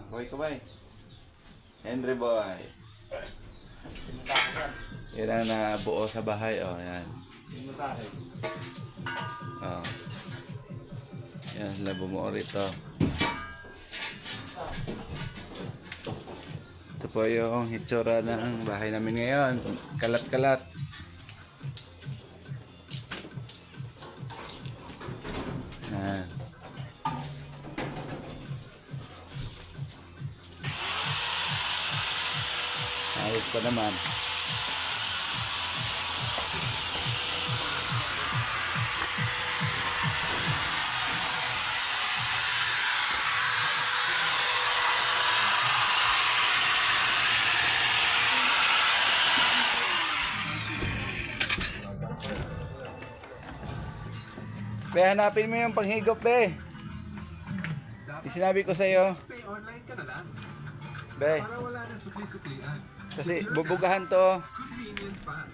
Kaway. Henry boy. Yan ang nabuo sa bahay. Oh, yan. Oh. Yan sila bumuo rito. Ito po yung hitsura ng bahay namin ngayon. Kalat-kalat. Yan. Ayos pa naman. Be, hanapin mo yung panghigop, be. Yung sinabi ko sa'yo. Online ka na lang. Be. Para wala na sukli-suklian. Kasi bubugahan to. Convenient pa.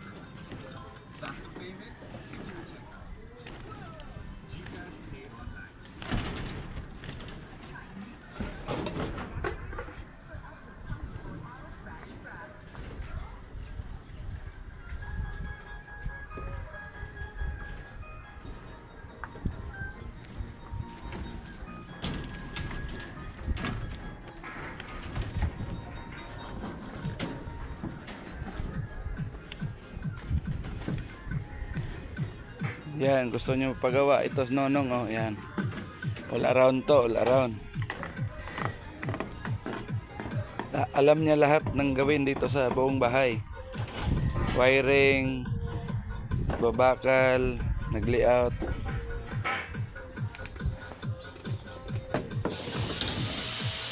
Sakto payments, secure checkout. GCash Pay Online. Yan, gusto nyo pagawa. Ito nonong, oh, yan. All around to, all around. Alam niya lahat ng gawin dito sa buong bahay. Wiring, babakal, nag-layout.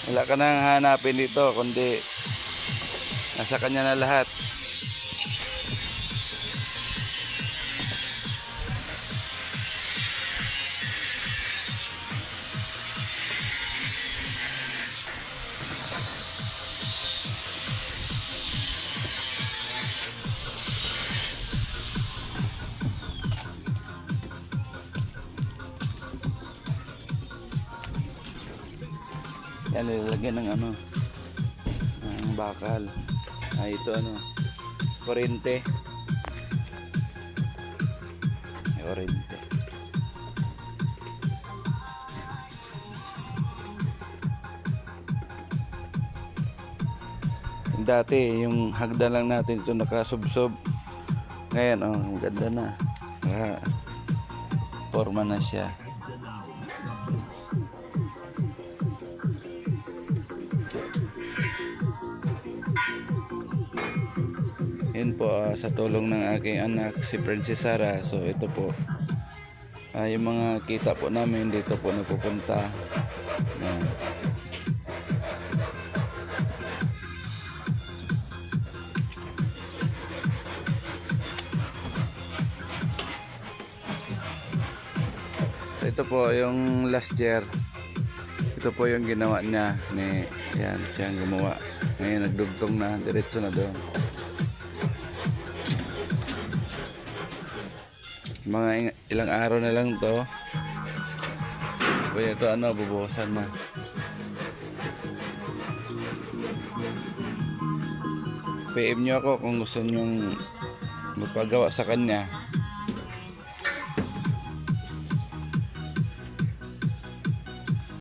Wala ka nang hanapin dito, kundi nasa kanya na lahat. Yan, nilalagyan ng ano, ng bakal. Ito ano, kurente. Kurente. Dati yung hagda lang natin ito nakasubsob. Ngayon, oh, ganda na. Forma na siya. Yun po, sa tulong ng aking anak si Princess Sarah. So ito po, yung mga kita po namin dito po napupunta. Yan. So, ito po yung last year. Ito po yung ginawa niya ni, yan, siyang gumawa. Ngayon nagdugtong na, diretso na doon. Mga ilang araw na lang to. Kaya ito ano, bubukasan na. PM nyo ako kung gusto nyong magpagawa sa kanya.